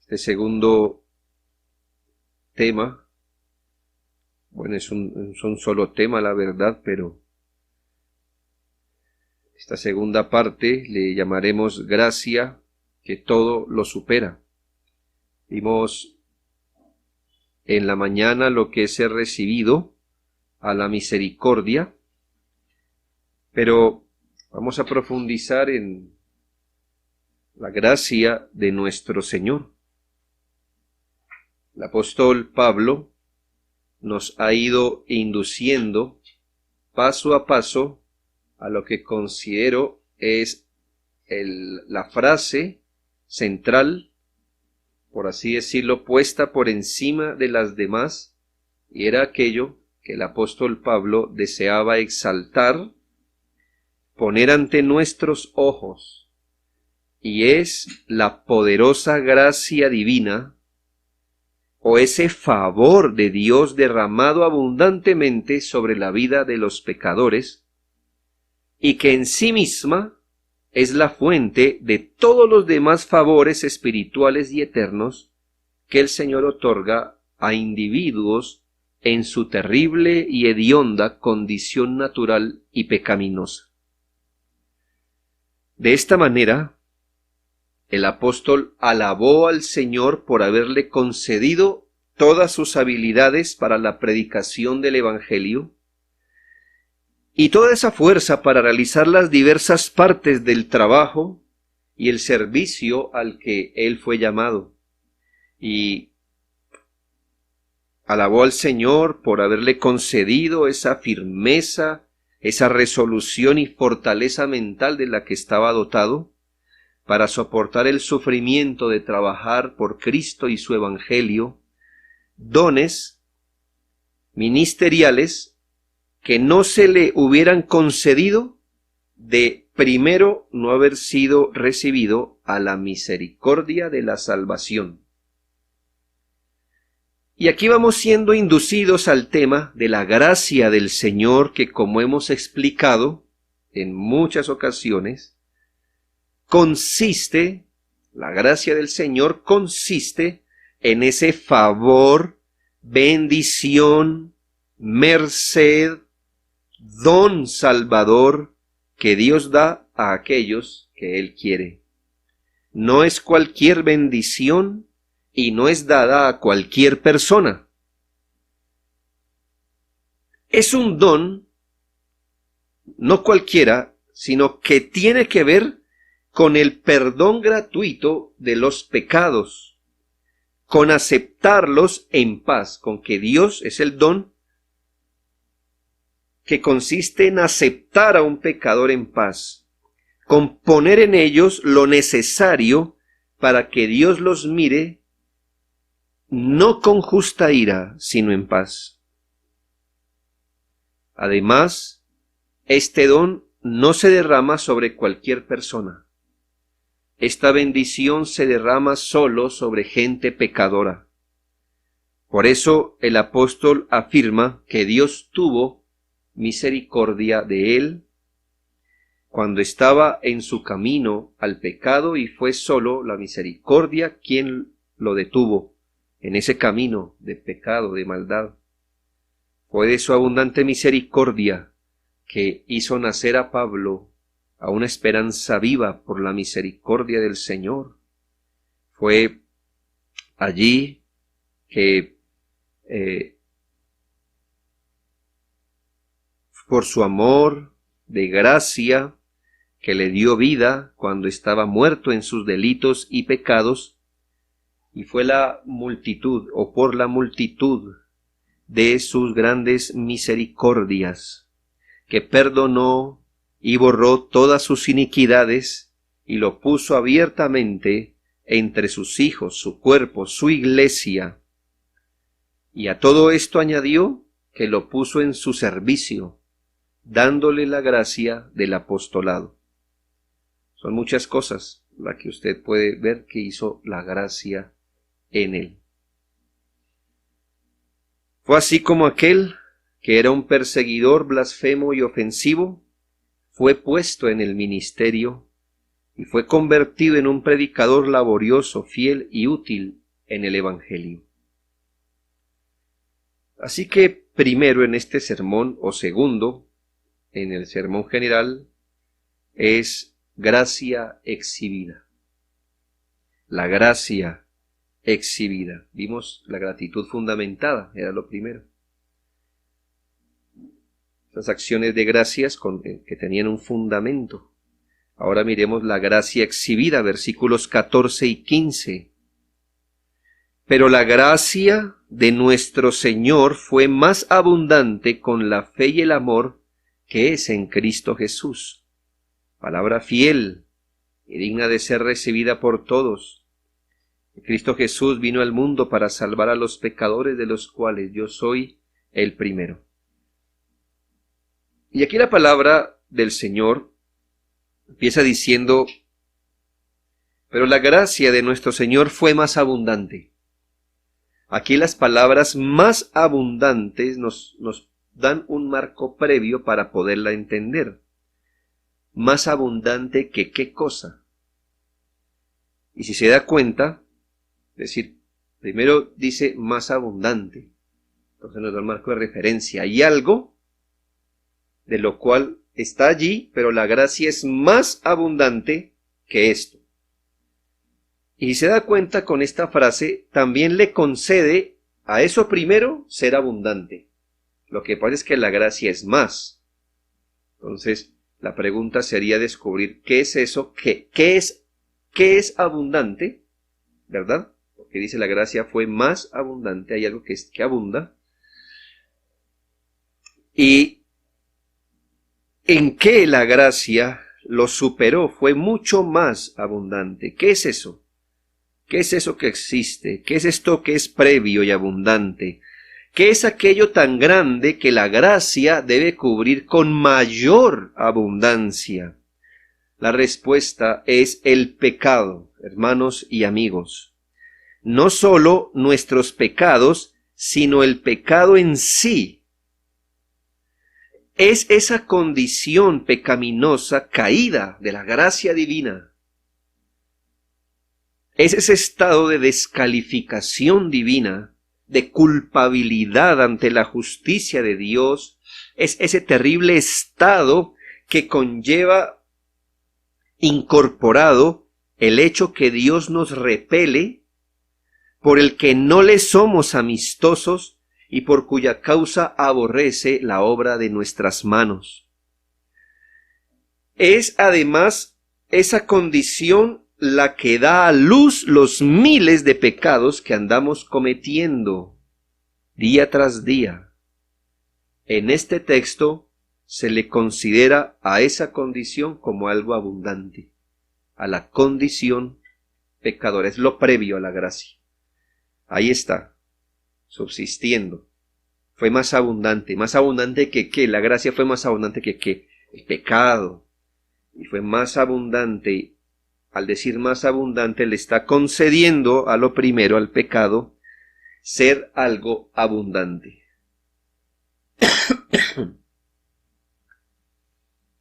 Este segundo tema, bueno, es un solo tema, la verdad, pero esta segunda parte le llamaremos gracia que todo lo supera. Vimos en la mañana lo que es ser recibido a la misericordia, pero vamos a profundizar en la gracia de nuestro Señor. El apóstol Pablo nos ha ido induciendo paso a paso a lo que considero es la frase central, por así decirlo, puesta por encima de las demás, y era aquello que el apóstol Pablo deseaba exaltar, poner ante nuestros ojos, y es la poderosa gracia divina o ese favor de Dios derramado abundantemente sobre la vida de los pecadores, y que en sí misma es la fuente de todos los demás favores espirituales y eternos que el Señor otorga a individuos en su terrible y hedionda condición natural y pecaminosa. De esta manera, el apóstol alabó al Señor por haberle concedido todas sus habilidades para la predicación del Evangelio y toda esa fuerza para realizar las diversas partes del trabajo y el servicio al que él fue llamado. Y alabó al Señor por haberle concedido esa firmeza, esa resolución y fortaleza mental de la que estaba dotado, para soportar el sufrimiento de trabajar por Cristo y su Evangelio, dones ministeriales que no se le hubieran concedido de primero no haber sido recibido a la misericordia de la salvación. Y aquí vamos siendo inducidos al tema de la gracia del Señor que, como hemos explicado en muchas ocasiones, la gracia del Señor consiste en ese favor, bendición, merced, don salvador que Dios da a aquellos que Él quiere. No es cualquier bendición y no es dada a cualquier persona. Es un don, no cualquiera, sino que tiene que ver con el perdón gratuito de los pecados, con aceptarlos en paz, con que Dios es el don que consiste en aceptar a un pecador en paz, con poner en ellos lo necesario para que Dios los mire no con justa ira, sino en paz. Además, este don no se derrama sobre cualquier persona. Esta bendición se derrama solo sobre gente pecadora. Por eso el apóstol afirma que Dios tuvo misericordia de él cuando estaba en su camino al pecado, y fue solo la misericordia quien lo detuvo en ese camino de pecado, de maldad. Fue de su abundante misericordia que hizo nacer a Pablo a una esperanza viva por la misericordia del Señor. Fue allí que por su amor de gracia que le dio vida cuando estaba muerto en sus delitos y pecados, y fue la multitud o por la multitud de sus grandes misericordias que perdonó y borró todas sus iniquidades y lo puso abiertamente entre sus hijos, su cuerpo, su iglesia. Y a todo esto añadió que lo puso en su servicio, dándole la gracia del apostolado. Son muchas cosas las que usted puede ver que hizo la gracia en él. Fue así como aquel que era un perseguidor blasfemo y ofensivo fue puesto en el ministerio y fue convertido en un predicador laborioso, fiel y útil en el Evangelio. Así que primero en este sermón, o segundo, en el sermón general, es gracia exhibida. La gracia exhibida. Vimos la gratitud fundamentada, era lo primero. Esas acciones de gracias que tenían un fundamento. Ahora miremos la gracia exhibida, versículos 14 y 15. Pero la gracia de nuestro Señor fue más abundante con la fe y el amor que es en Cristo Jesús. Palabra fiel y digna de ser recibida por todos. Cristo Jesús vino al mundo para salvar a los pecadores, de los cuales yo soy el primero. Y aquí la palabra del Señor empieza diciendo, pero la gracia de nuestro Señor fue más abundante. Aquí las palabras más abundantes nos dan un marco previo para poderla entender. Más abundante que qué cosa. Y si se da cuenta, es decir, primero dice más abundante. Entonces nos da un marco de referencia. Hay algo de lo cual está allí, pero la gracia es más abundante que esto. Y si se da cuenta con esta frase, también le concede a eso primero ser abundante. Lo que pasa es que la gracia es más. Entonces, la pregunta sería descubrir qué es eso, qué es abundante, ¿verdad? Porque dice la gracia fue más abundante, hay algo que abunda. Y en qué la gracia lo superó, fue mucho más abundante. ¿Qué es eso? ¿Qué es eso que existe? ¿Qué es esto que es previo y abundante? ¿Qué es aquello tan grande que la gracia debe cubrir con mayor abundancia? La respuesta es el pecado, hermanos y amigos. No solo nuestros pecados, sino el pecado en sí. Es esa condición pecaminosa caída de la gracia divina. Es ese estado de descalificación divina, de culpabilidad ante la justicia de Dios, es ese terrible estado que conlleva incorporado el hecho que Dios nos repele, por el que no le somos amistosos y por cuya causa aborrece la obra de nuestras manos. Es además esa condición la que da a luz los miles de pecados que andamos cometiendo día tras día. En este texto se le considera a esa condición como algo abundante, a la condición pecadora, es lo previo a la gracia. Ahí está, subsistiendo. Fue más abundante que ¿qué? La gracia fue más abundante que ¿qué? El pecado. Y fue más abundante. Al decir más abundante, le está concediendo a lo primero, al pecado, ser algo abundante.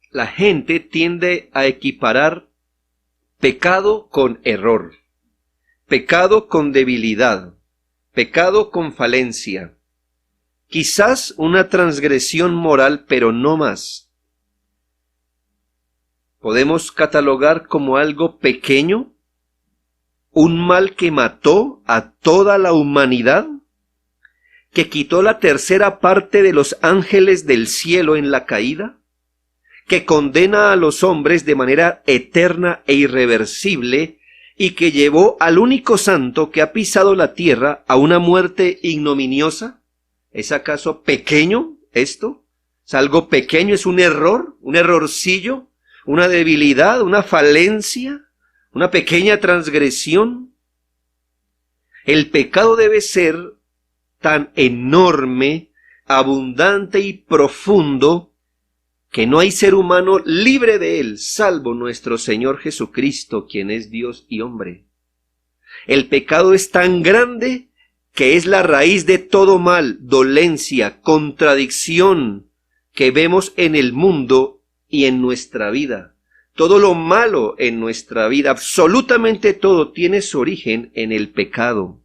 La gente tiende a equiparar pecado con error, pecado con debilidad, pecado con falencia, quizás una transgresión moral, pero no más. Podemos catalogar como algo pequeño un mal que mató a toda la humanidad, que quitó la tercera parte de los ángeles del cielo en la caída, que condena a los hombres de manera eterna e irreversible y que llevó al único santo que ha pisado la tierra a una muerte ignominiosa. ¿Es acaso pequeño esto? ¿Es algo pequeño? ¿Es un error? ¿Un errorcillo? ¿Una debilidad? ¿Una falencia? ¿Una pequeña transgresión? El pecado debe ser tan enorme, abundante y profundo que no hay ser humano libre de él, salvo nuestro Señor Jesucristo, quien es Dios y hombre. El pecado es tan grande que es la raíz de todo mal, dolencia, contradicción que vemos en el mundo y en nuestra vida. Todo lo malo en nuestra vida, absolutamente todo, tiene su origen en el pecado.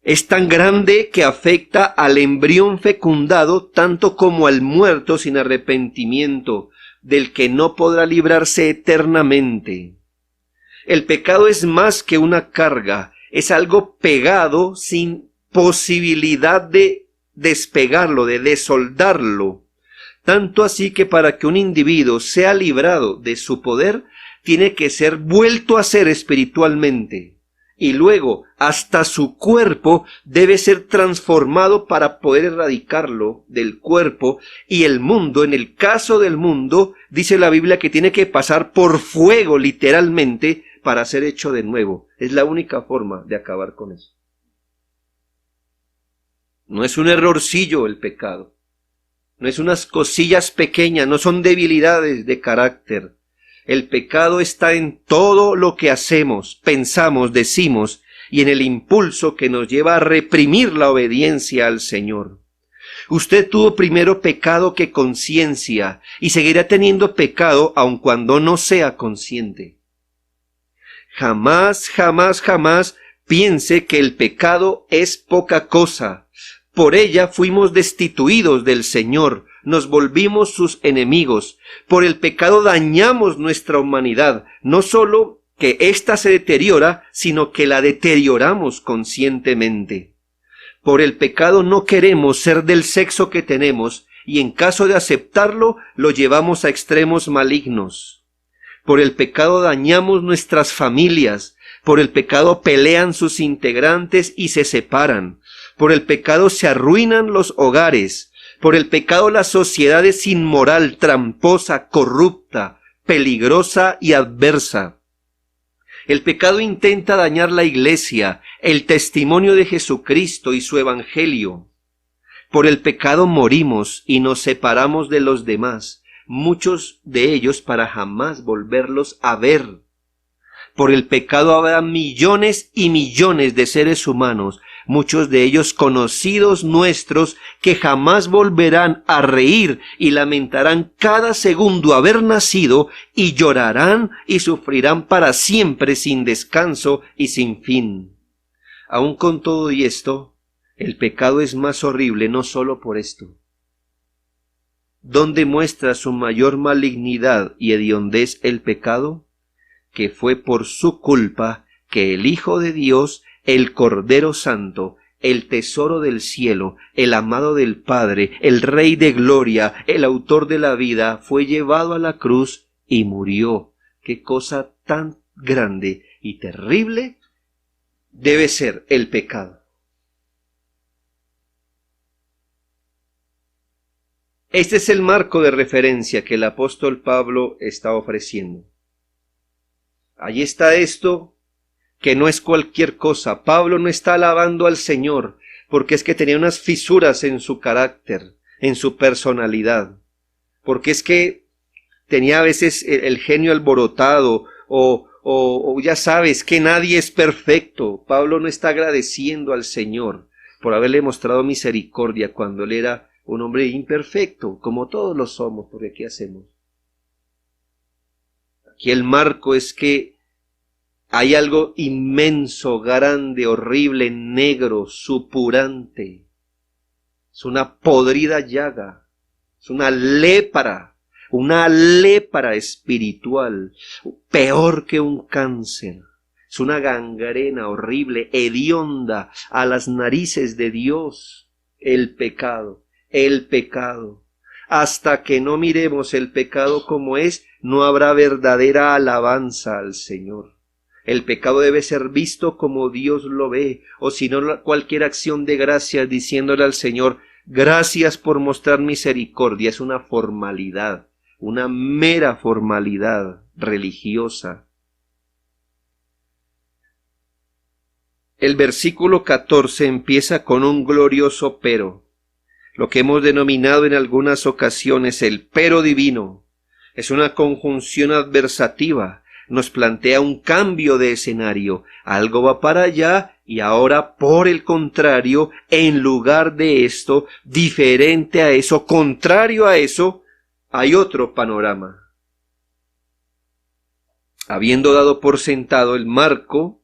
Es tan grande que afecta al embrión fecundado tanto como al muerto sin arrepentimiento, del que no podrá librarse eternamente. El pecado es más que una carga, es algo pegado sin posibilidad de despegarlo, de desoldarlo. Tanto así que para que un individuo sea librado de su poder, tiene que ser vuelto a ser espiritualmente. Y luego, hasta su cuerpo debe ser transformado para poder erradicarlo del cuerpo. Y el mundo, en el caso del mundo, dice la Biblia que tiene que pasar por fuego, literalmente, para ser hecho de nuevo. Es la única forma de acabar con eso. No es un errorcillo el pecado. No es unas cosillas pequeñas, no son debilidades de carácter. El pecado está en todo lo que hacemos, pensamos, decimos, y en el impulso que nos lleva a reprimir la obediencia al Señor. Usted tuvo primero pecado que conciencia, y seguirá teniendo pecado aun cuando no sea consciente. Jamás, jamás, jamás piense que el pecado es poca cosa. Por ella fuimos destituidos del Señor, nos volvimos sus enemigos. Por el pecado dañamos nuestra humanidad, no solo que ésta se deteriora, sino que la deterioramos conscientemente. Por el pecado no queremos ser del sexo que tenemos, y en caso de aceptarlo, lo llevamos a extremos malignos. Por el pecado dañamos nuestras familias, por el pecado pelean sus integrantes y se separan. Por el pecado se arruinan los hogares. Por el pecado la sociedad es inmoral, tramposa, corrupta, peligrosa y adversa. El pecado intenta dañar la iglesia, el testimonio de Jesucristo y su evangelio. Por el pecado morimos y nos separamos de los demás, muchos de ellos para jamás volverlos a ver. Por el pecado habrá millones y millones de seres humanos, muchos de ellos conocidos nuestros, que jamás volverán a reír y lamentarán cada segundo haber nacido y llorarán y sufrirán para siempre sin descanso y sin fin. Aun con todo y esto, el pecado es más horrible no solo por esto. ¿Dónde muestra su mayor malignidad y hediondez el pecado? Que fue por su culpa que el Hijo de Dios, el Cordero Santo, el tesoro del cielo, el amado del Padre, el Rey de Gloria, el autor de la vida, fue llevado a la cruz y murió. ¡Qué cosa tan grande y terrible debe ser el pecado! Este es el marco de referencia que el apóstol Pablo está ofreciendo. Allí está esto, que no es cualquier cosa. Pablo no está alabando al Señor, porque es que tenía unas fisuras en su carácter, en su personalidad, porque es que tenía a veces el genio alborotado, o ya sabes que nadie es perfecto. Pablo no está agradeciendo al Señor por haberle mostrado misericordia cuando él era un hombre imperfecto, como todos lo somos, porque ¿qué hacemos? Aquí el marco es que hay algo inmenso, grande, horrible, negro, supurante. Es una podrida llaga, es una lepra espiritual, peor que un cáncer. Es una gangrena horrible, hedionda, a las narices de Dios, el pecado. Hasta que no miremos el pecado como es, no habrá verdadera alabanza al Señor. El pecado debe ser visto como Dios lo ve, o si no, cualquier acción de gracias diciéndole al Señor, gracias por mostrar misericordia, es una formalidad, una mera formalidad religiosa. El versículo 14 empieza con un glorioso pero, lo que hemos denominado en algunas ocasiones el pero divino. Es una conjunción adversativa, nos plantea un cambio de escenario, algo va para allá y ahora por el contrario, en lugar de esto, diferente a eso, contrario a eso, hay otro panorama. habiendo dado por sentado el marco,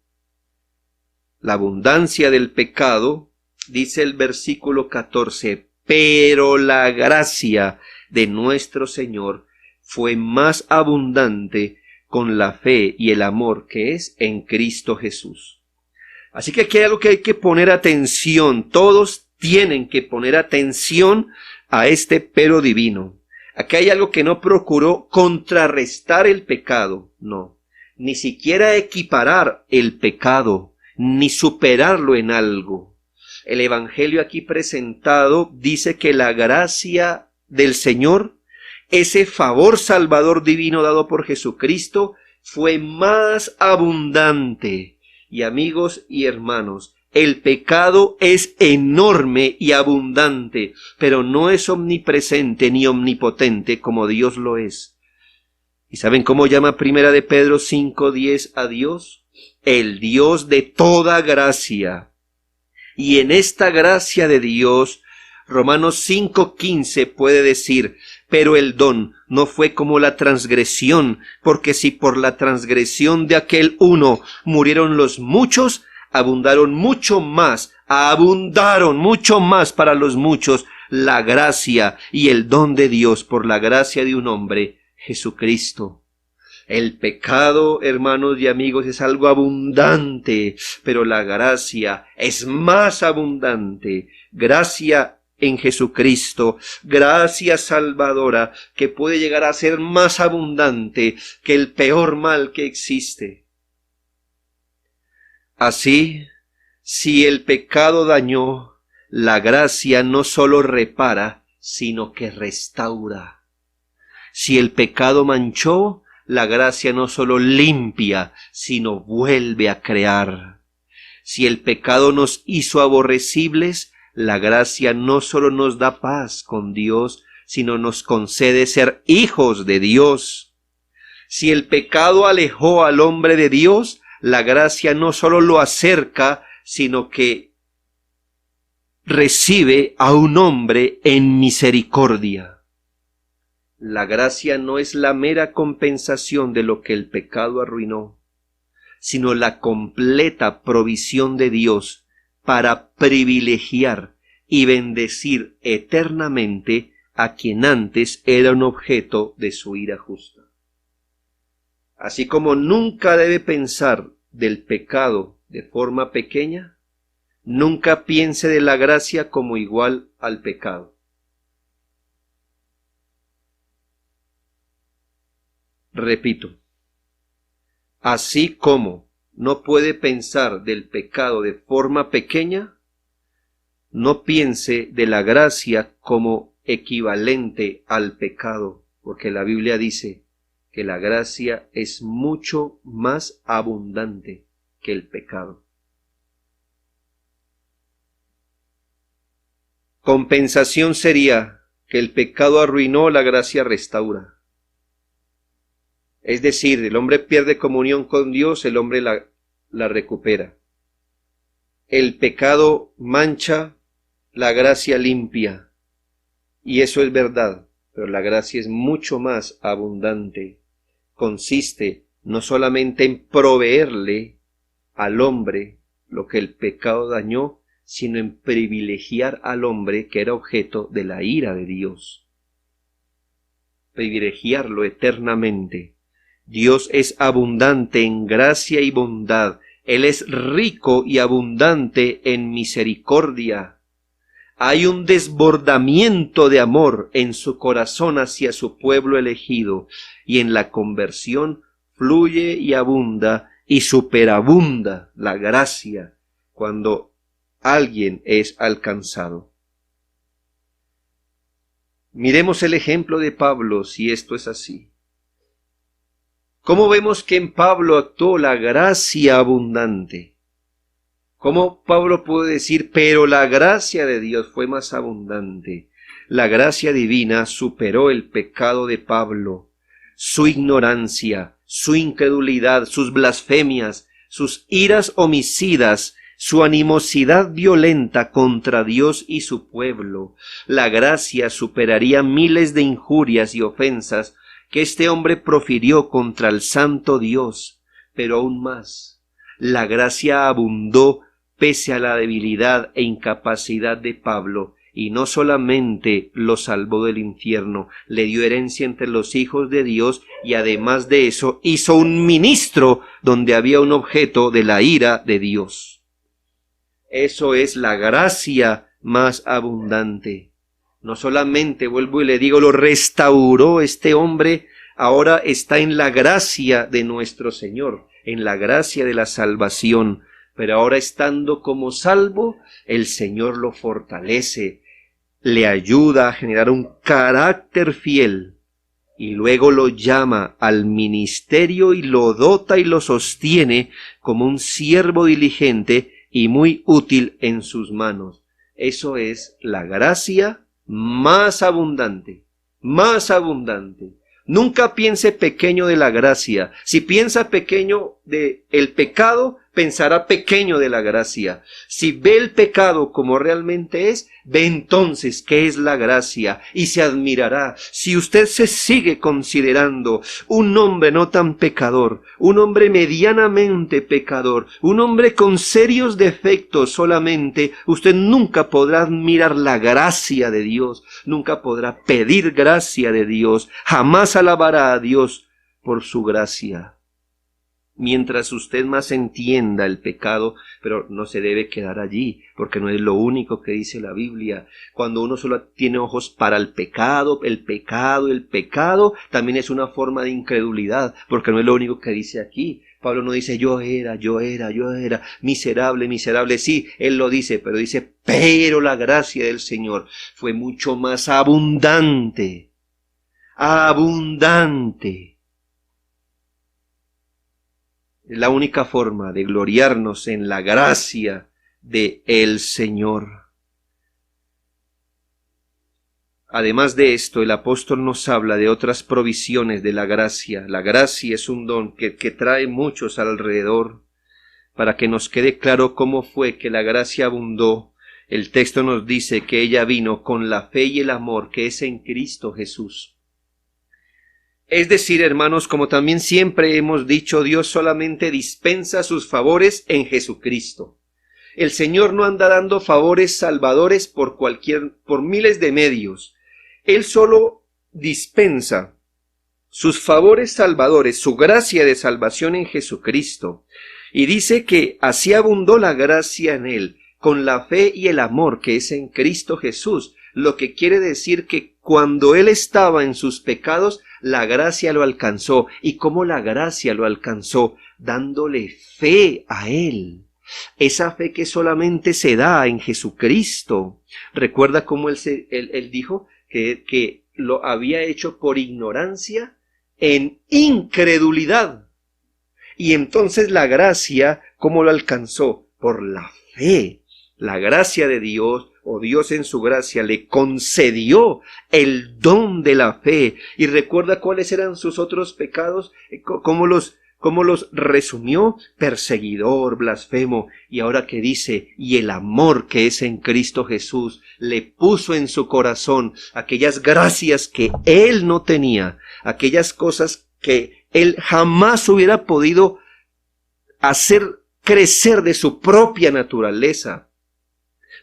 la abundancia del pecado, dice el versículo 14, pero la gracia de nuestro Señor fue más abundante con la fe y el amor que es en Cristo Jesús. Así que aquí hay algo que hay que poner atención. Todos tienen que poner atención a este pero divino. Aquí hay algo que no procuró contrarrestar el pecado, no. Ni siquiera equiparar el pecado, ni superarlo en algo. El evangelio aquí presentado dice que la gracia del Señor, ese favor salvador divino dado por Jesucristo, fue más abundante. Y amigos y hermanos, el pecado es enorme y abundante, pero no es omnipresente ni omnipotente como Dios lo es. ¿Y saben cómo llama Primera de Pedro 5:10 a Dios? El Dios de toda gracia. Y en esta gracia de Dios, Romanos 5:15 puede decir, pero el don no fue como la transgresión, porque si por la transgresión de aquel uno murieron los muchos, abundaron mucho más para los muchos la gracia y el don de Dios por la gracia de un hombre, Jesucristo. El pecado, hermanos y amigos, es algo abundante, pero la gracia es más abundante. Gracia en Jesucristo, gracia salvadora, que puede llegar a ser más abundante que el peor mal que existe. Así, si el pecado dañó, la gracia no solo repara, sino que restaura. Si el pecado manchó, la gracia no solo limpia, sino vuelve a crear. Si el pecado nos hizo aborrecibles, la gracia no solo nos da paz con Dios, sino nos concede ser hijos de Dios. Si el pecado alejó al hombre de Dios, la gracia no solo lo acerca, sino que recibe a un hombre en misericordia. La gracia no es la mera compensación de lo que el pecado arruinó, sino la completa provisión de Dios para privilegiar y bendecir eternamente a quien antes era un objeto de su ira justa. Así como nunca debe pensar del pecado de forma pequeña, nunca piense de la gracia como igual al pecado. Repito, así como no puede pensar del pecado de forma pequeña, no piense de la gracia como equivalente al pecado, porque la Biblia dice que la gracia es mucho más abundante que el pecado. Compensación sería que el pecado arruinó, la gracia restaura. Es decir, el hombre pierde comunión con Dios, el hombre la recupera. El pecado mancha, la gracia limpia. Y eso es verdad, pero la gracia es mucho más abundante. Consiste no solamente en proveerle al hombre lo que el pecado dañó, sino en privilegiar al hombre que era objeto de la ira de Dios. Privilegiarlo eternamente. Dios es abundante en gracia y bondad. Él es rico y abundante en misericordia. Hay un desbordamiento de amor en su corazón hacia su pueblo elegido, y en la conversión fluye y abunda y superabunda la gracia cuando alguien es alcanzado. Miremos el ejemplo de Pablo, si esto es así. ¿Cómo vemos que en Pablo actuó la gracia abundante? ¿Cómo Pablo puede decir, pero la gracia de Dios fue más abundante? La gracia divina superó el pecado de Pablo, su ignorancia, su incredulidad, sus blasfemias, sus iras homicidas, su animosidad violenta contra Dios y su pueblo. La gracia superaría miles de injurias y ofensas que este hombre profirió contra el santo Dios, pero aún más, la gracia abundó pese a la debilidad e incapacidad de Pablo, y no solamente lo salvó del infierno, le dio herencia entre los hijos de Dios y además de eso hizo un ministro donde había un objeto de la ira de Dios. Eso es la gracia más abundante. No solamente, vuelvo y le digo, lo restauró este hombre, ahora está en la gracia de nuestro Señor, en la gracia de la salvación, pero ahora estando como salvo, el Señor lo fortalece, le ayuda a generar un carácter fiel y luego lo llama al ministerio y lo dota y lo sostiene como un siervo diligente y muy útil en sus manos. Eso es la gracia más abundante, más abundante. Nunca piense pequeño de la gracia. Si piensa pequeño de el pecado, pensará pequeño de la gracia. Si ve el pecado como realmente es, ve entonces qué es la gracia y se admirará. Si usted se sigue considerando un hombre no tan pecador, un hombre medianamente pecador, un hombre con serios defectos solamente, usted nunca podrá admirar la gracia de Dios, nunca podrá pedir gracia de Dios, jamás alabará a Dios por su gracia. Mientras usted más entienda el pecado, pero no se debe quedar allí, porque no es lo único que dice la Biblia. Cuando uno solo tiene ojos para el pecado, también es una forma de incredulidad, porque no es lo único que dice aquí. Pablo no dice yo era, miserable, miserable. Sí, él lo dice, pero la gracia del Señor fue mucho más abundante. Es la única forma de gloriarnos en la gracia de el Señor. Además de esto, el apóstol nos habla de otras provisiones de la gracia. La gracia es un don que trae muchos alrededor. Para que nos quede claro cómo fue que la gracia abundó, el texto nos dice que ella vino con la fe y el amor que es en Cristo Jesús. Es decir, hermanos, como también siempre hemos dicho, Dios solamente dispensa sus favores en Jesucristo. El Señor no anda dando favores salvadores por miles de medios. Él solo dispensa sus favores salvadores, su gracia de salvación en Jesucristo. Y dice que así abundó la gracia en Él, con la fe y el amor que es en Cristo Jesús. Lo que quiere decir que cuando Él estaba en sus pecados, la gracia lo alcanzó. ¿Y cómo la gracia lo alcanzó? Dándole fe a Él. Esa fe que solamente se da en Jesucristo. ¿Recuerda cómo él dijo que lo había hecho por ignorancia en incredulidad? Y entonces la gracia, ¿cómo lo alcanzó? Por la fe. La gracia de Dios, o Dios en su gracia, le concedió el don de la fe. ¿Y recuerda cuáles eran sus otros pecados? ¿Cómo los resumió? Perseguidor, blasfemo. Y ahora que dice, y el amor que es en Cristo Jesús, le puso en su corazón aquellas gracias que él no tenía, aquellas cosas que él jamás hubiera podido hacer crecer de su propia naturaleza.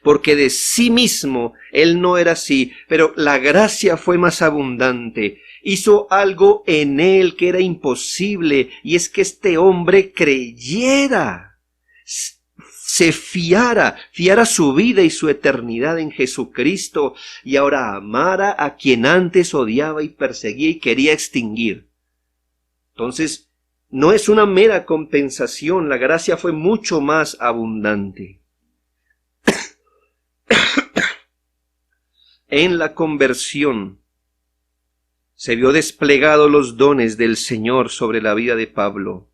Porque de sí mismo él no era así, pero la gracia fue más abundante. Hizo algo en él que era imposible, y es que este hombre creyera, se fiara su vida y su eternidad en Jesucristo, y ahora amara a quien antes odiaba y perseguía y quería extinguir. Entonces, no es una mera compensación, la gracia fue mucho más abundante. En la conversión se vio desplegados los dones del Señor sobre la vida de Pablo.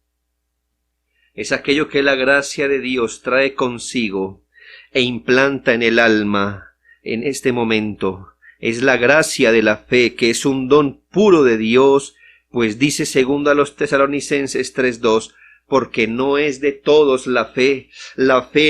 Es aquello que la gracia de Dios trae consigo e implanta en el alma en este momento. Es la gracia de la fe, que es un don puro de Dios, pues dice segundo a los Tesalonicenses 3:2, porque no es de todos la fe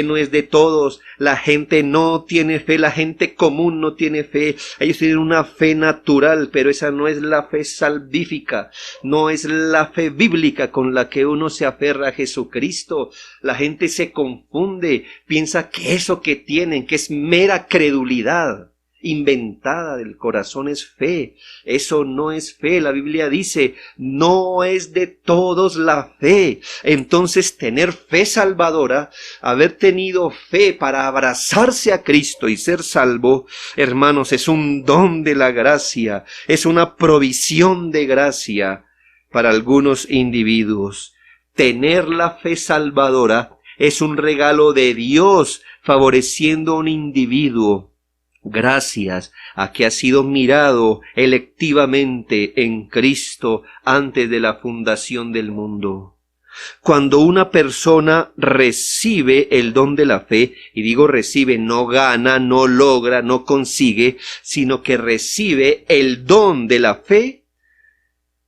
no es de todos, la gente no tiene fe, la gente común no tiene fe, ellos tienen una fe natural, pero esa no es la fe salvífica, no es la fe bíblica con la que uno se aferra a Jesucristo. La gente se confunde, piensa que eso que tienen, que es mera credulidad inventada del corazón, es fe. Eso no es fe. La Biblia dice, no es de todos la fe. Entonces, tener fe salvadora, haber tenido fe para abrazarse a Cristo y ser salvo, hermanos, es un don de la gracia, es una provisión de gracia para algunos individuos. Tener la fe salvadora es un regalo de Dios favoreciendo a un individuo gracias a que ha sido mirado electivamente en Cristo antes de la fundación del mundo. Cuando una persona recibe el don de la fe, y digo recibe, no gana, no logra, no consigue, sino que recibe el don de la fe,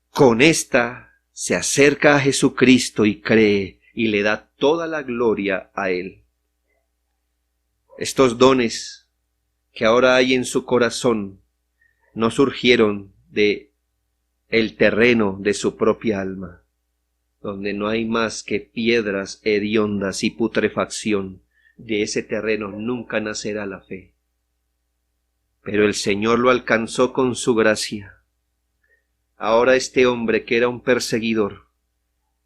con esta se acerca a Jesucristo y cree y le da toda la gloria a Él. Estos dones que ahora hay en su corazón no surgieron de el terreno de su propia alma, donde no hay más que piedras hediondas y putrefacción. De ese terreno nunca nacerá la fe. Pero el Señor lo alcanzó con su gracia. Ahora este hombre, que era un perseguidor,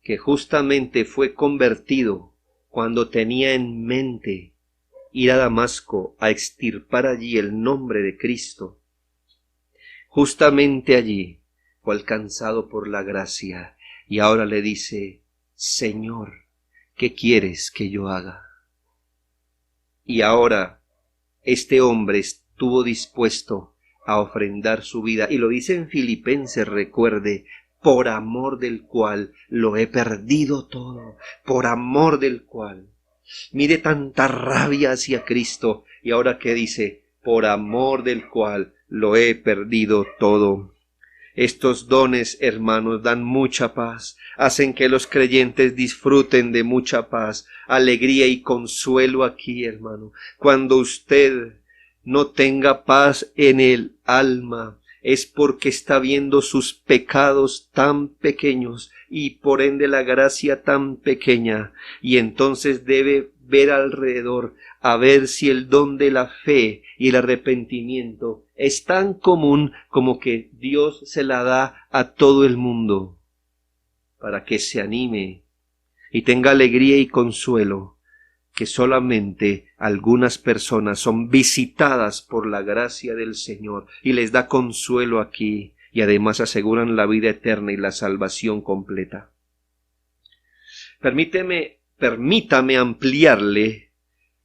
que justamente fue convertido cuando tenía en mente ir a Damasco a extirpar allí el nombre de Cristo, justamente allí fue alcanzado por la gracia y ahora le dice, Señor, ¿qué quieres que yo haga? Y ahora este hombre estuvo dispuesto a ofrendar su vida, y lo dice en Filipenses, recuerde, por amor del cual lo he perdido todo, por amor del cual. Mire tanta rabia hacia Cristo, y ahora ¿qué dice? Por amor del cual lo he perdido todo. Estos dones, hermanos, dan mucha paz, hacen que los creyentes disfruten de mucha paz, alegría y consuelo aquí, hermano. Cuando usted no tenga paz en el alma, es porque está viendo sus pecados tan pequeños y por ende la gracia tan pequeña, y entonces debe ver alrededor a ver si el don de la fe y el arrepentimiento es tan común como que Dios se la da a todo el mundo, para que se anime y tenga alegría y consuelo, que solamente algunas personas son visitadas por la gracia del Señor y les da consuelo aquí, y además aseguran la vida eterna y la salvación completa. Permítame ampliarle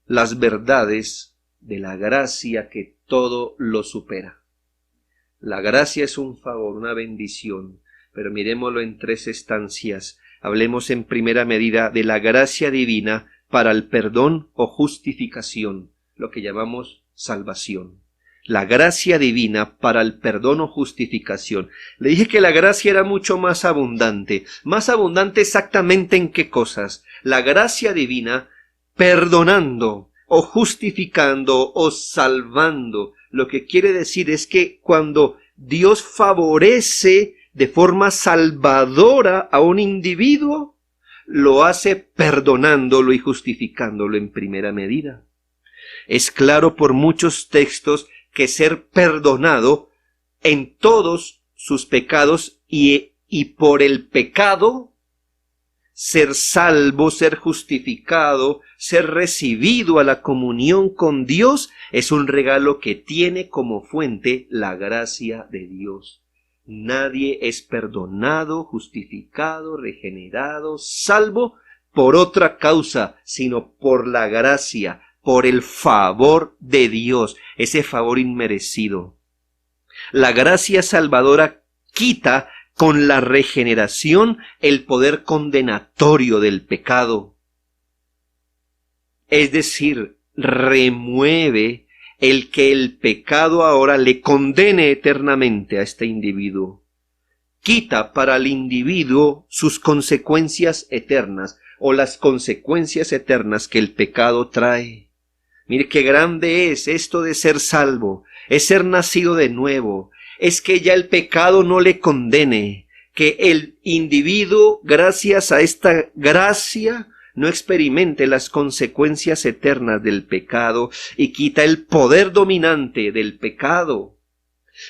las verdades de la gracia que todo lo supera. La gracia es un favor, una bendición, pero miremoslo en tres estancias. Hablemos en primera medida de la gracia divina para el perdón o justificación, lo que llamamos salvación. La gracia divina para el perdón o justificación. Le dije que la gracia era mucho más abundante exactamente en qué cosas. La gracia divina perdonando o justificando o salvando. Lo que quiere decir es que cuando Dios favorece de forma salvadora a un individuo, lo hace perdonándolo y justificándolo en primera medida. Es claro por muchos textos que ser perdonado en todos sus pecados y por el pecado, ser salvo, ser justificado, ser recibido a la comunión con Dios, es un regalo que tiene como fuente la gracia de Dios. Nadie es perdonado, justificado, regenerado, salvo por otra causa, sino por la gracia, por el favor de Dios, ese favor inmerecido. La gracia salvadora quita con la regeneración el poder condenatorio del pecado. Es decir, remueve el que el pecado ahora le condene eternamente a este individuo. quita para el individuo sus consecuencias eternas o las consecuencias eternas que el pecado trae. Mire qué grande es esto de ser salvo, es ser nacido de nuevo, es que ya el pecado no le condene, que el individuo, gracias a esta gracia, no experimente las consecuencias eternas del pecado y quita el poder dominante del pecado,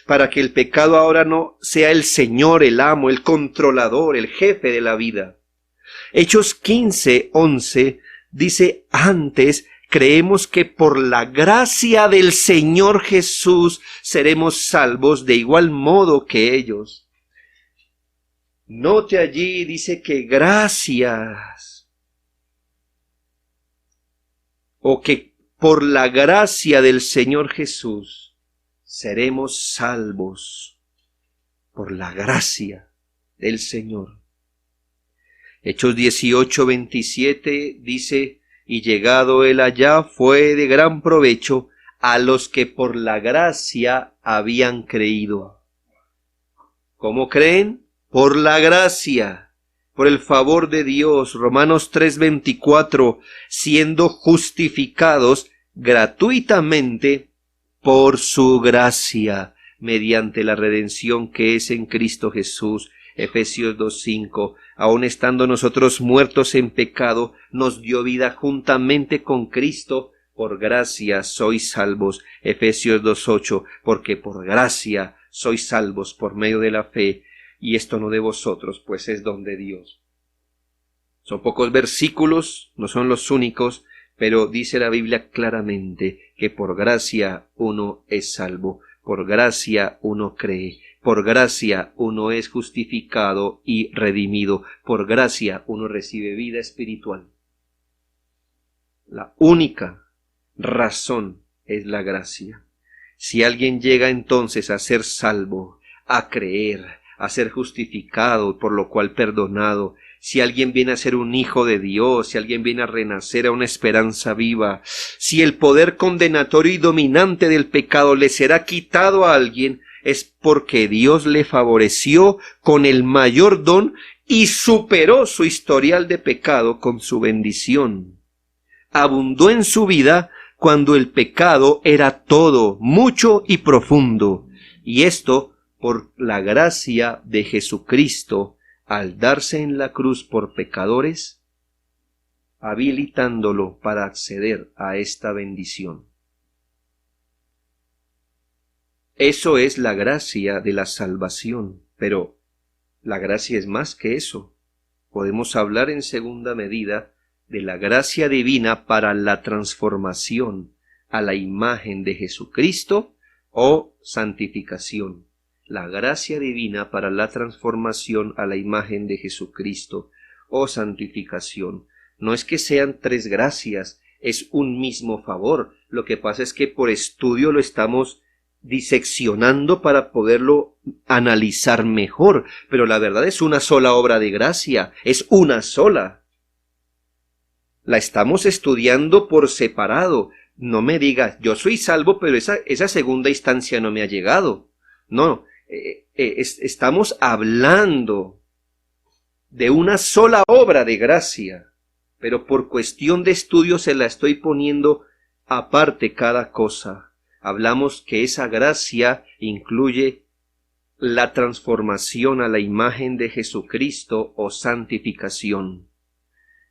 para que el pecado ahora no sea el Señor, el amo, el controlador, el jefe de la vida. Hechos 15:11 dice: antes creemos que por la gracia del Señor Jesús seremos salvos de igual modo que ellos. Note allí, dice que gracias, o que por la gracia del Señor Jesús seremos salvos, por la gracia del Señor. Hechos 18:27 dice: y llegado él allá fue de gran provecho a los que por la gracia habían creído. ¿Cómo creen? Por la gracia, por el favor de Dios. Romanos 3:24, siendo justificados gratuitamente por su gracia, mediante la redención que es en Cristo Jesús. Efesios 2:5, aun estando nosotros muertos en pecado, nos dio vida juntamente con Cristo, por gracia sois salvos. Efesios 2:8, porque por gracia sois salvos por medio de la fe, y esto no de vosotros, pues es don de Dios. Son pocos versículos, no son los únicos, pero dice la Biblia claramente que por gracia uno es salvo, por gracia uno cree, por gracia uno es justificado y redimido, por gracia uno recibe vida espiritual. La única razón es la gracia. Si alguien llega entonces a ser salvo, a creer, a ser justificado, por lo cual perdonado, si alguien viene a ser un hijo de Dios, si alguien viene a renacer a una esperanza viva, si el poder condenatorio y dominante del pecado le será quitado a alguien, es porque Dios le favoreció con el mayor don y superó su historial de pecado con su bendición. Abundó en su vida cuando el pecado era todo, mucho y profundo, y esto por la gracia de Jesucristo, al darse en la cruz por pecadores, habilitándolo para acceder a esta bendición. Eso es la gracia de la salvación, pero la gracia es más que eso. Podemos hablar en segunda medida de la gracia divina para la transformación a la imagen de Jesucristo o santificación. La gracia divina para la transformación a la imagen de Jesucristo o santificación. No es que sean tres gracias, es un mismo favor. Lo que pasa es que por estudio lo estamos diseccionando para poderlo analizar mejor, pero la verdad es una sola obra de gracia, es una sola. La estamos estudiando por separado. No me digas, yo soy salvo, pero esa segunda instancia no me ha llegado. No, estamos hablando de una sola obra de gracia, pero por cuestión de estudio se la estoy poniendo aparte cada cosa. Hablamos que esa gracia incluye la transformación a la imagen de Jesucristo o santificación.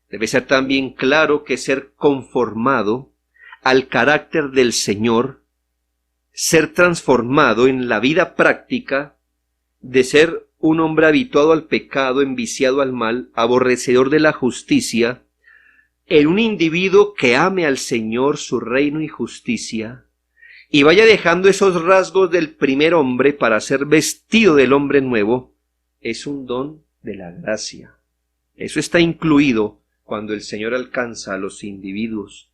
Debe ser también claro que ser conformado al carácter del Señor, ser transformado en la vida práctica de ser un hombre habituado al pecado, enviciado al mal, aborrecedor de la justicia, en un individuo que ame al Señor, su reino y justicia, y vaya dejando esos rasgos del primer hombre para ser vestido del hombre nuevo, es un don de la gracia. Eso está incluido cuando el Señor alcanza a los individuos.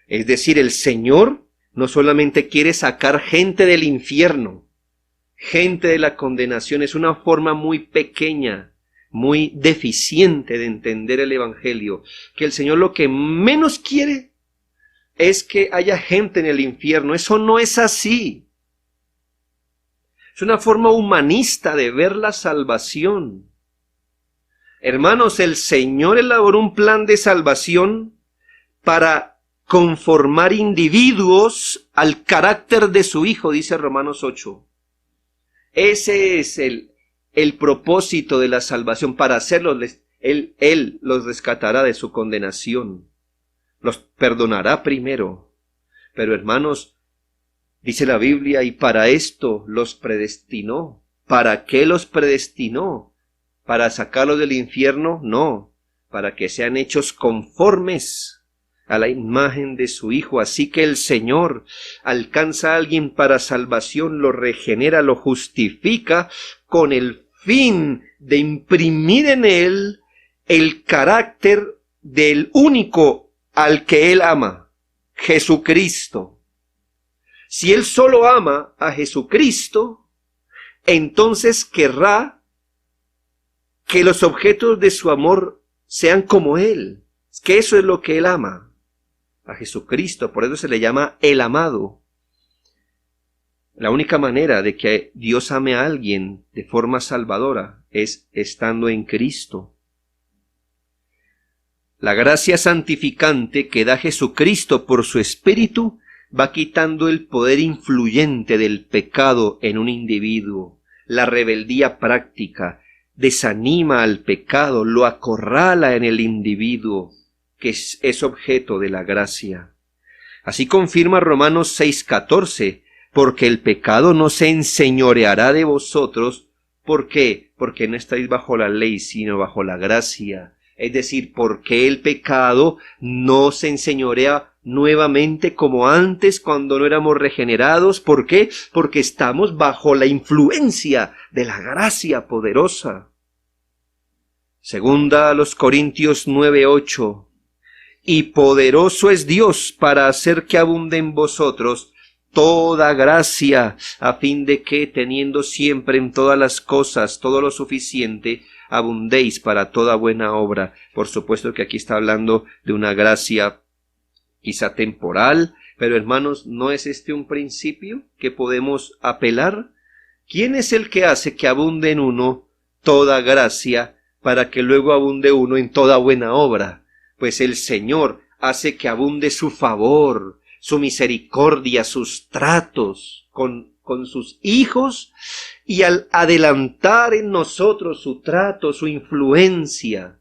Es decir, el Señor no solamente quiere sacar gente del infierno, gente de la condenación, es una forma muy pequeña, muy deficiente de entender el Evangelio, que el Señor lo que menos quiere es que haya gente en el infierno. Eso no es así. Es una forma humanista de ver la salvación. Hermanos, el Señor elaboró un plan de salvación para conformar individuos al carácter de su Hijo, dice Romanos 8. Ese es el propósito de la salvación, para hacerlos, Él los rescatará de su condenación. Los perdonará primero. Pero hermanos, dice la Biblia, y para esto los predestinó. ¿Para qué los predestinó? ¿Para sacarlos del infierno? No, para que sean hechos conformes a la imagen de su Hijo. Así que el Señor alcanza a alguien para salvación, lo regenera, lo justifica, con el fin de imprimir en él el carácter del único al que él ama, Jesucristo. Si él solo ama a Jesucristo, entonces querrá que los objetos de su amor sean como él, que eso es lo que él ama, a Jesucristo. Por eso se le llama el amado. La única manera de que Dios ame a alguien de forma salvadora es estando en Cristo. La gracia santificante que da Jesucristo por su Espíritu va quitando el poder influyente del pecado en un individuo. La rebeldía práctica desanima al pecado, lo acorrala en el individuo, que es objeto de la gracia. Así confirma Romanos 6:14, porque el pecado no se enseñoreará de vosotros. ¿Por qué? Porque no estáis bajo la ley, sino bajo la gracia. Es decir, porque el pecado no se enseñorea nuevamente como antes cuando no éramos regenerados. ¿Por qué? Porque estamos bajo la influencia de la gracia poderosa. Segunda a los Corintios 9:8. Y poderoso es Dios para hacer que abunde en vosotros toda gracia, a fin de que, teniendo siempre en todas las cosas todo lo suficiente, abundéis para toda buena obra. Por supuesto que aquí está hablando de una gracia quizá temporal, pero hermanos, ¿no es este un principio que podemos apelar? ¿Quién es el que hace que abunde en uno toda gracia para que luego abunde uno en toda buena obra? Pues el Señor hace que abunde su favor, su misericordia, sus tratos con sus hijos, y al adelantar en nosotros su trato, su influencia,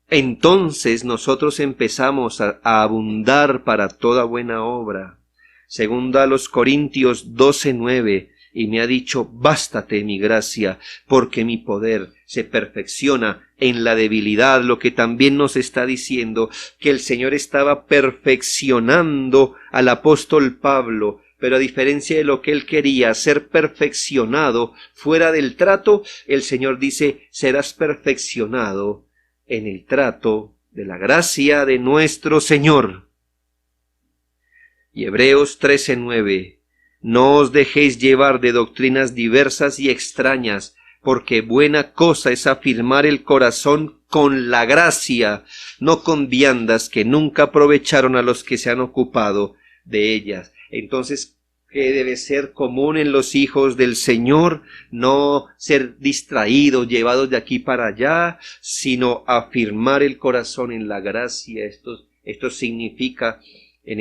entonces nosotros empezamos a abundar para toda buena obra. Segunda a los Corintios 12:9, y me ha dicho, bástate mi gracia, porque mi poder se perfecciona en la debilidad. Lo que también nos está diciendo que el Señor estaba perfeccionando al apóstol Pablo, pero a diferencia de lo que él quería, ser perfeccionado fuera del trato, el Señor dice, serás perfeccionado en el trato de la gracia de nuestro Señor. Y Hebreos 13:9, no os dejéis llevar de doctrinas diversas y extrañas, porque buena cosa es afirmar el corazón con la gracia, no con viandas que nunca aprovecharon a los que se han ocupado de ellas. Entonces, ¿qué debe ser común en los hijos del Señor? No ser distraídos, llevados de aquí para allá, sino afirmar el corazón en la gracia. Esto significa en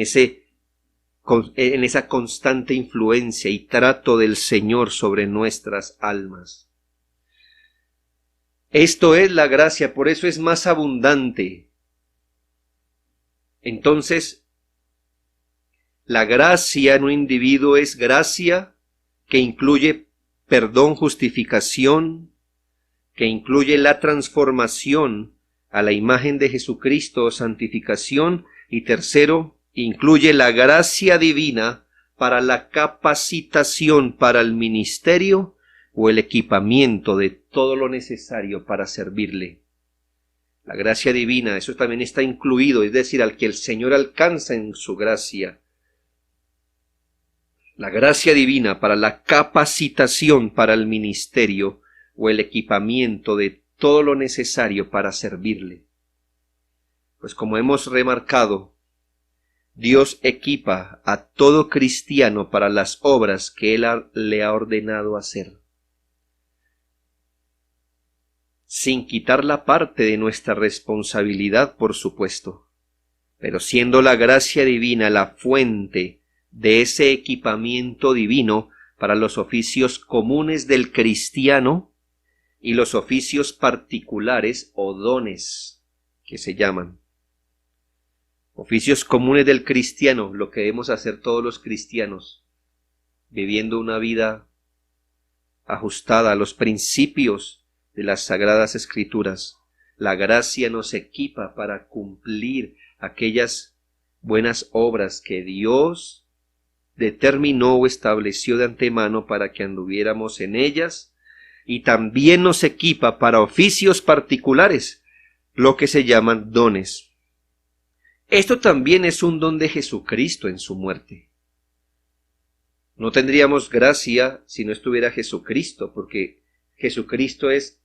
esa constante influencia y trato del Señor sobre nuestras almas. Esto es la gracia, por eso es más abundante. Entonces, la gracia en un individuo es gracia que incluye perdón, justificación, que incluye la transformación a la imagen de Jesucristo, santificación, y tercero, incluye la gracia divina para la capacitación para el ministerio o el equipamiento de todo lo necesario para servirle. La gracia divina, eso también está incluido, es decir, al que el Señor alcanza en su gracia. La gracia divina para la capacitación para el ministerio o el equipamiento de todo lo necesario para servirle. Pues como hemos remarcado, Dios equipa a todo cristiano para las obras que Él le ha ordenado hacer, sin quitar la parte de nuestra responsabilidad, por supuesto, pero siendo la gracia divina la fuente de ese equipamiento divino para los oficios comunes del cristiano y los oficios particulares o dones que se llaman. Oficios comunes del cristiano, lo que debemos hacer todos los cristianos, viviendo una vida ajustada a los principios de las Sagradas Escrituras. La gracia nos equipa para cumplir aquellas buenas obras que Dios determinó o estableció de antemano para que anduviéramos en ellas, y también nos equipa para oficios particulares, lo que se llaman dones. Esto también es un don de Jesucristo en su muerte. No tendríamos gracia si no estuviera Jesucristo, porque Jesucristo es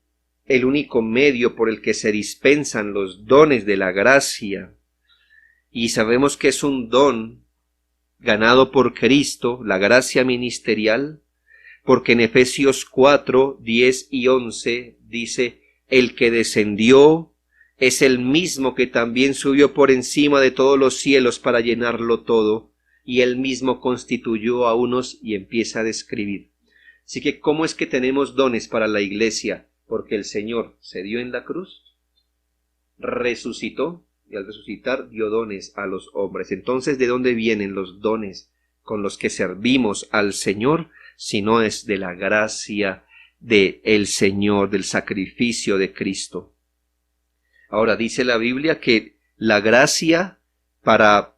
el único medio por el que se dispensan los dones de la gracia. Y sabemos que es un don ganado por Cristo, la gracia ministerial, porque en Efesios 4, 10 y 11 dice: el que descendió es el mismo que también subió por encima de todos los cielos para llenarlo todo, y él mismo constituyó a unos, y empieza a describir. Así que, ¿cómo es que tenemos dones para la iglesia? Porque el Señor se dio en la cruz, resucitó, y al resucitar dio dones a los hombres. Entonces, ¿de dónde vienen los dones con los que servimos al Señor? Si no es de la gracia del Señor, del sacrificio de Cristo. Ahora, dice la Biblia que la gracia para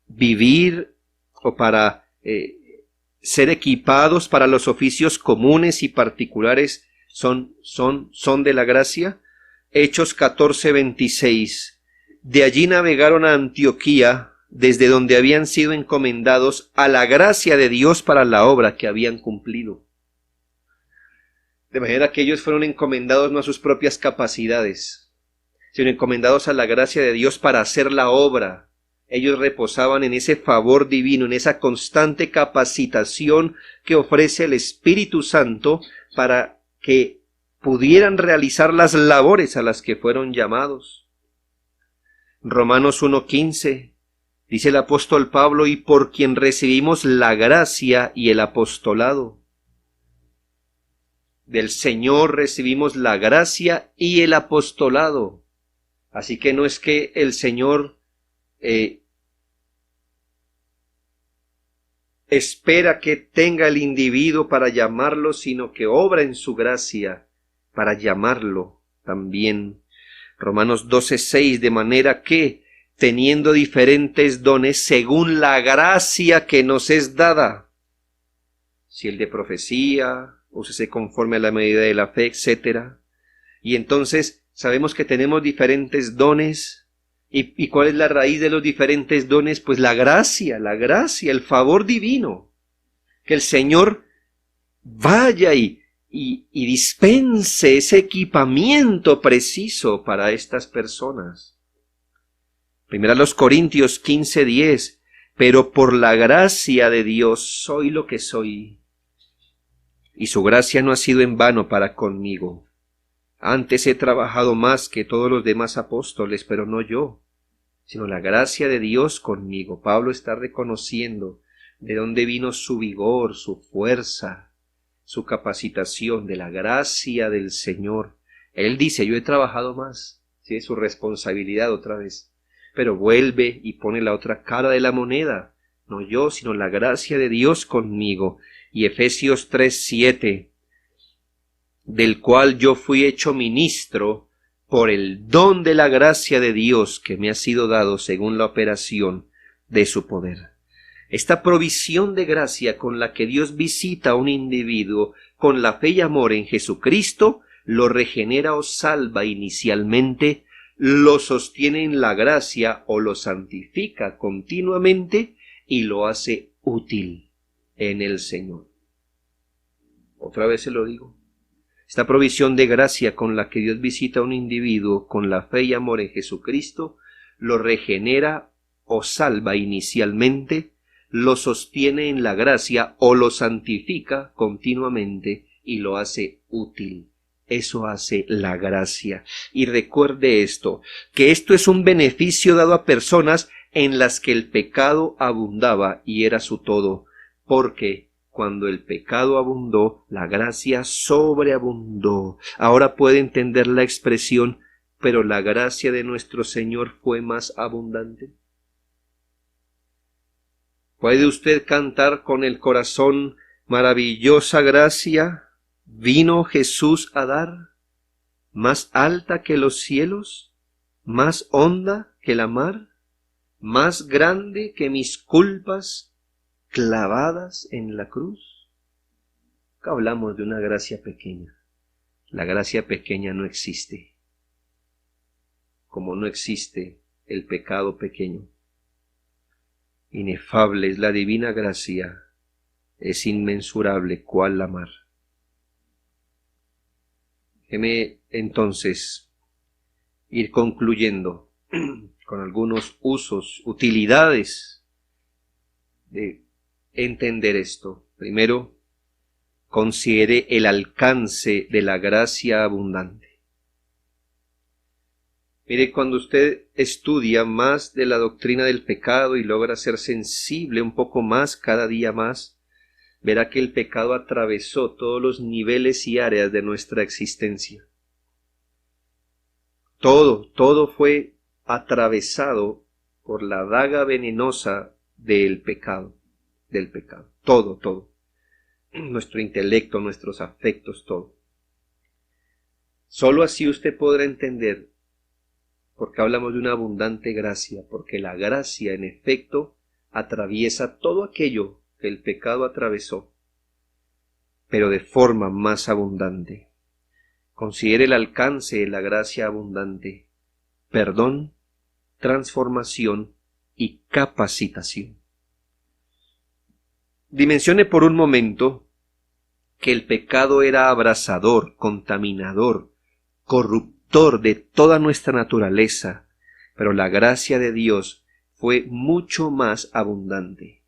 vivir o para ser equipados para los oficios comunes y particulares son de la gracia. Hechos 14:26. De allí navegaron a Antioquía, desde donde habían sido encomendados a la gracia de Dios para la obra que habían cumplido. De manera que ellos fueron encomendados no a sus propias capacidades, sino encomendados a la gracia de Dios para hacer la obra. Ellos reposaban en ese favor divino, en esa constante capacitación que ofrece el Espíritu Santo para que pudieran realizar las labores a las que fueron llamados. Romanos 1:15 dice el apóstol Pablo: y por quien recibimos la gracia y el apostolado. Del Señor recibimos la gracia y el apostolado. Así que no es que el Señor espera que tenga el individuo para llamarlo, sino que obra en su gracia para llamarlo también. Romanos 12:6, de manera que, teniendo diferentes dones según la gracia que nos es dada, si el de profecía, úsese conforme a la medida de la fe, etc. Y entonces sabemos que tenemos diferentes dones. ¿Y cuál es la raíz de los diferentes dones? Pues la gracia, el favor divino. Que el Señor vaya y dispense ese equipamiento preciso para estas personas. Primera los Corintios 15:10. Pero por la gracia de Dios soy lo que soy, y su gracia no ha sido en vano para conmigo. Antes he trabajado más que todos los demás apóstoles, pero no yo, sino la gracia de Dios conmigo. Pablo está reconociendo de dónde vino su vigor, su fuerza, su capacitación, de la gracia del Señor. Él dice: yo he trabajado más, ¿sí? Es su responsabilidad otra vez, pero vuelve y pone la otra cara de la moneda. No yo, sino la gracia de Dios conmigo. Y Efesios 3:7, del cual yo fui hecho ministro por el don de la gracia de Dios que me ha sido dado según la operación de su poder. Esta provisión de gracia con la que Dios visita a un individuo con la fe y amor en Jesucristo, lo regenera o salva inicialmente, lo sostiene en la gracia o lo santifica continuamente y lo hace útil en el Señor. Otra vez se lo digo. Esta provisión de gracia con la que Dios visita a un individuo con la fe y amor en Jesucristo, lo regenera o salva inicialmente, lo sostiene en la gracia o lo santifica continuamente y lo hace útil. Eso hace la gracia. Y recuerde esto, que esto es un beneficio dado a personas en las que el pecado abundaba y era su todo, porque cuando el pecado abundó, la gracia sobreabundó. Ahora puede entender la expresión, pero la gracia de nuestro Señor fue más abundante. ¿Puede usted cantar con el corazón: maravillosa gracia vino Jesús a dar, más alta que los cielos, más honda que la mar, más grande que mis culpas clavadas en la cruz? Acá hablamos de una gracia pequeña. La gracia pequeña no existe, como no existe el pecado pequeño. Inefable es la divina gracia, es inmensurable cual la mar. Déjeme entonces ir concluyendo con algunos usos, utilidades de entender esto. Primero, considere el alcance de la gracia abundante. Mire, cuando usted estudia más de la doctrina del pecado y logra ser sensible un poco más cada día más, verá que el pecado atravesó todos los niveles y áreas de nuestra existencia. Todo fue atravesado por la daga venenosa del pecado. Todo. Nuestro intelecto, nuestros afectos, todo. Solo así usted podrá entender porque hablamos de una abundante gracia, porque la gracia en efecto atraviesa todo aquello que el pecado atravesó, pero de forma más abundante. Considere el alcance de la gracia abundante: perdón, transformación y capacitación. Dimensione por un momento que el pecado era abrasador, contaminador, corruptor de toda nuestra naturaleza, pero la gracia de Dios fue mucho más abundante.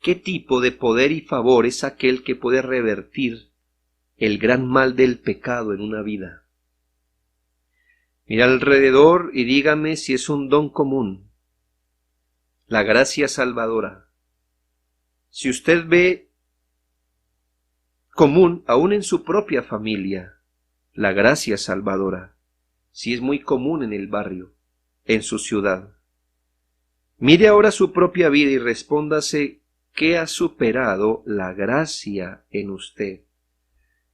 ¿Qué tipo de poder y favor es aquel que puede revertir el gran mal del pecado en una vida? Mira alrededor y dígame si es un don común, la gracia salvadora. Si usted ve común aún en su propia familia, la gracia salvadora, si es muy común en el barrio, en su ciudad. Mire ahora su propia vida y respóndase: ¿qué ha superado la gracia en usted?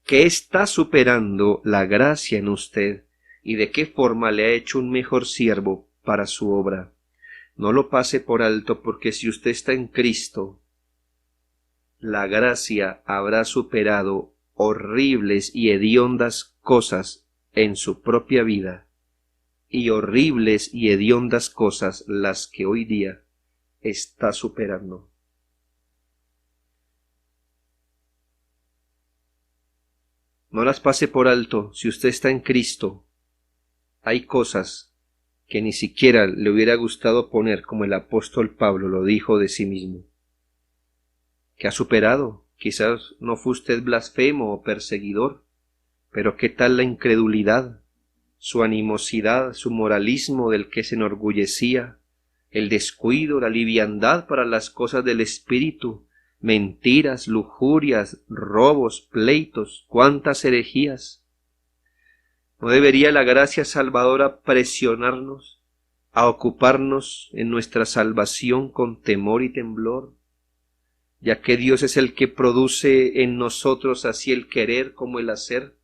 ¿Qué está superando la gracia en usted? ¿Y de qué forma le ha hecho un mejor siervo para su obra? No lo pase por alto, porque si usted está en Cristo, la gracia habrá superado horribles y hediondas cosas en su propia vida, y horribles y hediondas cosas las que hoy día está superando. No las pase por alto. Si usted está en Cristo, hay cosas que ni siquiera le hubiera gustado poner, como el apóstol Pablo lo dijo de sí mismo, que ha superado. Quizás no fue usted blasfemo o perseguidor, pero ¿qué tal la incredulidad, su animosidad, su moralismo del que se enorgullecía, el descuido, la liviandad para las cosas del espíritu, mentiras, lujurias, robos, pleitos, cuántas herejías? ¿No debería la gracia salvadora presionarnos a ocuparnos en nuestra salvación con temor y temblor, ya que Dios es el que produce en nosotros así el querer como el hacer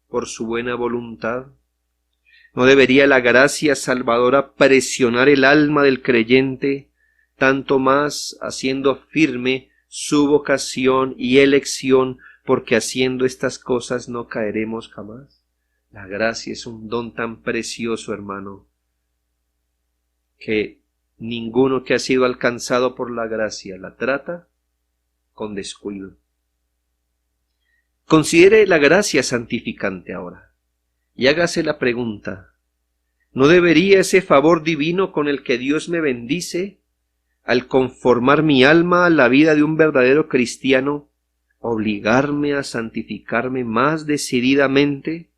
por su buena voluntad? ¿No debería la gracia salvadora presionar el alma del creyente, tanto más haciendo firme su vocación y elección, porque haciendo estas cosas no caeremos jamás? La gracia es un don tan precioso, hermano, que ninguno que ha sido alcanzado por la gracia la trata con descuido. Considere la gracia santificante ahora y hágase la pregunta: ¿No debería ese favor divino con el que Dios me bendice, al conformar mi alma a la vida de un verdadero cristiano, obligarme a santificarme más decididamente?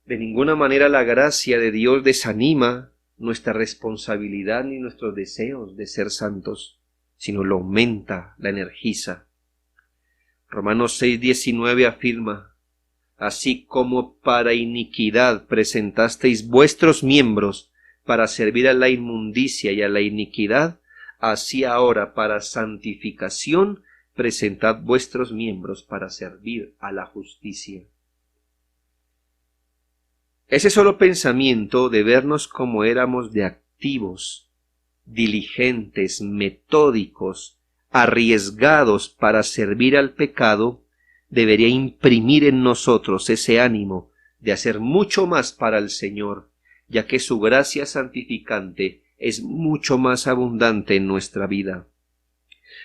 De ninguna manera la gracia de Dios desanima nuestra responsabilidad ni nuestros deseos de ser santos, sino lo aumenta, la energiza. Romanos 6:19 afirma: así como para iniquidad presentasteis vuestros miembros para servir a la inmundicia y a la iniquidad, así ahora para santificación presentad vuestros miembros para servir a la justicia. Ese solo pensamiento de vernos como éramos de activos, diligentes, metódicos, arriesgados para servir al pecado, debería imprimir en nosotros ese ánimo de hacer mucho más para el Señor, ya que su gracia santificante es mucho más abundante en nuestra vida.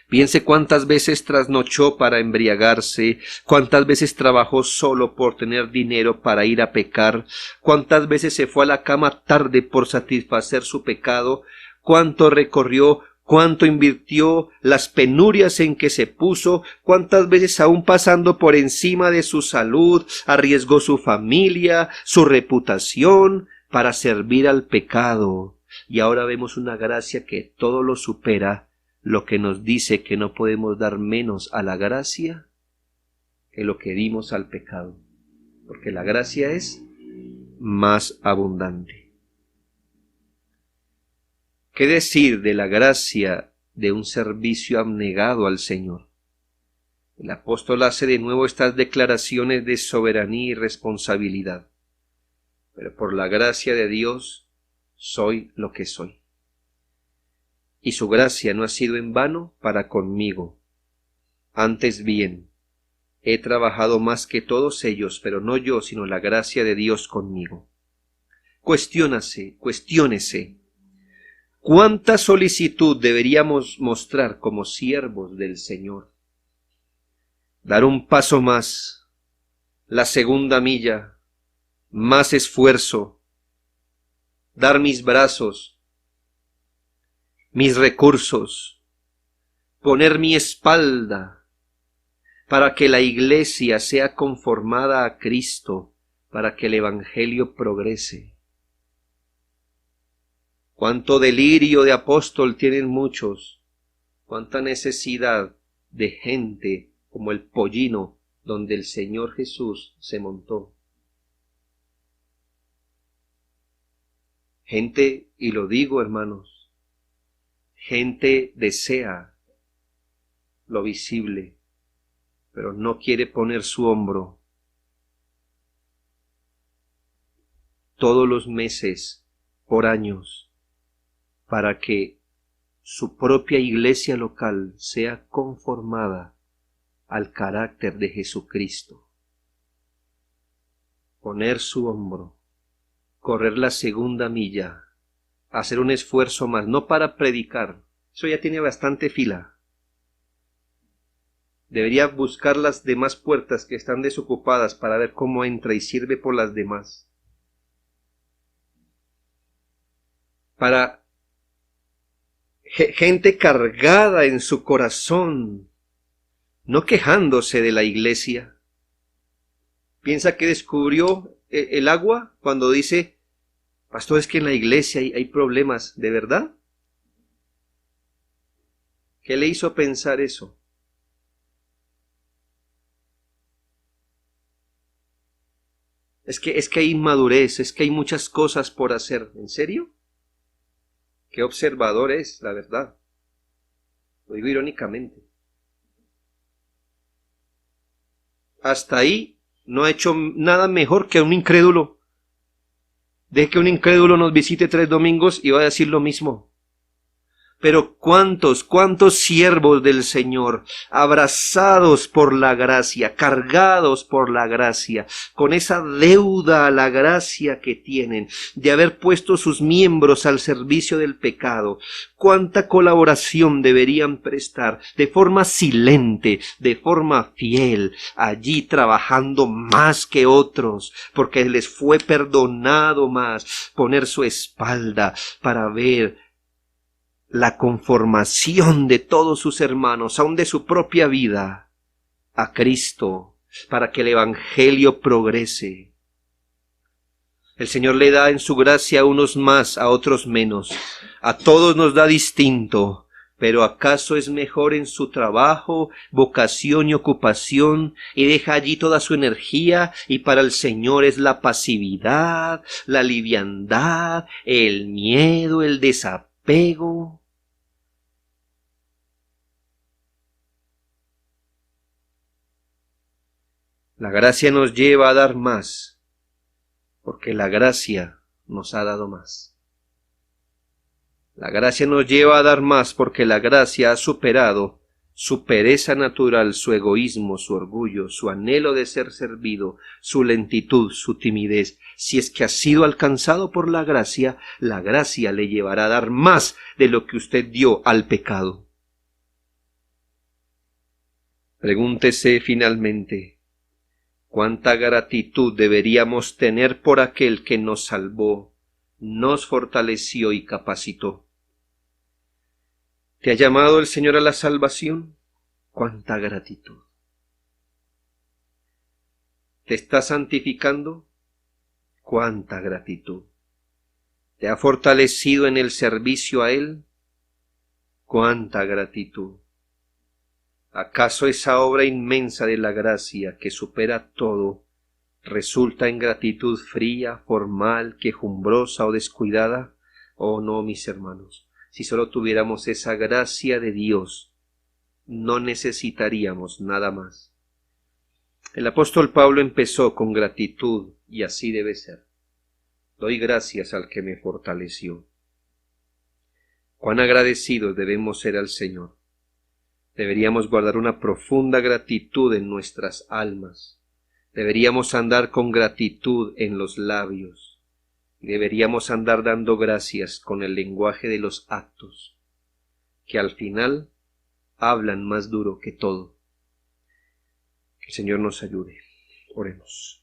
Piense cuántas veces trasnochó para embriagarse, cuántas veces trabajó solo por tener dinero para ir a pecar, cuántas veces se fue a la cama tarde por satisfacer su pecado, cuánto recorrió, cuánto invirtió, las penurias en que se puso, cuántas veces aún pasando por encima de su salud, arriesgó su familia, su reputación, para servir al pecado. Y ahora vemos una gracia que todo lo supera, lo que nos dice que no podemos dar menos a la gracia que lo que dimos al pecado, porque la gracia es más abundante. ¿Qué decir de la gracia de un servicio abnegado al Señor? El apóstol hace de nuevo estas declaraciones de soberanía y responsabilidad. Pero por la gracia de Dios soy lo que soy. Y su gracia no ha sido en vano para conmigo. Antes bien, he trabajado más que todos ellos, pero no yo, sino la gracia de Dios conmigo. Cuestiónese. ¿Cuánta solicitud deberíamos mostrar como siervos del Señor? Dar un paso más, la segunda milla, más esfuerzo, dar mis brazos, mis recursos, poner mi espalda para que la iglesia sea conformada a Cristo, para que el Evangelio progrese. Cuánto delirio de apóstol tienen muchos, cuánta necesidad de gente como el pollino donde el Señor Jesús se montó. Gente, y lo digo hermanos, gente desea lo visible, pero no quiere poner su hombro. Todos los meses, por años, para que su propia iglesia local sea conformada al carácter de Jesucristo. Poner su hombro, correr la segunda milla, hacer un esfuerzo más, no para predicar, eso ya tiene bastante fila. Debería buscar las demás puertas que están desocupadas para ver cómo entra y sirve por las demás. Para gente cargada en su corazón, no quejándose de la iglesia. Piensa que descubrió el agua cuando dice: pastor, es que en la iglesia hay problemas, ¿de verdad? ¿Qué le hizo pensar eso? Es que hay inmadurez, es que hay muchas cosas por hacer. ¿En serio? Qué observador es, la verdad. Lo digo irónicamente. Hasta ahí no ha hecho nada mejor que un incrédulo. Deje que un incrédulo nos visite 3 domingos y va a decir lo mismo. Pero cuántos siervos del Señor, abrazados por la gracia, cargados por la gracia, con esa deuda a la gracia que tienen, de haber puesto sus miembros al servicio del pecado, cuánta colaboración deberían prestar de forma silente, de forma fiel, allí trabajando más que otros, porque les fue perdonado más, poner su espalda para ver la conformación de todos sus hermanos, aun de su propia vida, a Cristo, para que el Evangelio progrese. El Señor le da en su gracia a unos más, a otros menos. A todos nos da distinto, pero ¿acaso es mejor en su trabajo, vocación y ocupación, y deja allí toda su energía, y para el Señor es la pasividad, la liviandad, el miedo, el desapego? La gracia nos lleva a dar más, porque la gracia nos ha dado más. La gracia nos lleva a dar más porque la gracia ha superado su pereza natural, su egoísmo, su orgullo, su anhelo de ser servido, su lentitud, su timidez. Si es que ha sido alcanzado por la gracia le llevará a dar más de lo que usted dio al pecado. Pregúntese finalmente, ¿cuánta gratitud deberíamos tener por aquel que nos salvó, nos fortaleció y capacitó? ¿Te ha llamado el Señor a la salvación? ¡Cuánta gratitud! ¿Te está santificando? ¡Cuánta gratitud! ¿Te ha fortalecido en el servicio a Él? ¡Cuánta gratitud! ¿Acaso esa obra inmensa de la gracia que supera todo resulta en gratitud fría, formal, quejumbrosa o descuidada? Oh no, mis hermanos, si solo tuviéramos esa gracia de Dios, no necesitaríamos nada más. El apóstol Pablo empezó con gratitud y así debe ser. Doy gracias al que me fortaleció. Cuán agradecidos debemos ser al Señor. Deberíamos guardar una profunda gratitud en nuestras almas. Deberíamos andar con gratitud en los labios. Deberíamos andar dando gracias con el lenguaje de los actos, que al final hablan más duro que todo. Que el Señor nos ayude. Oremos.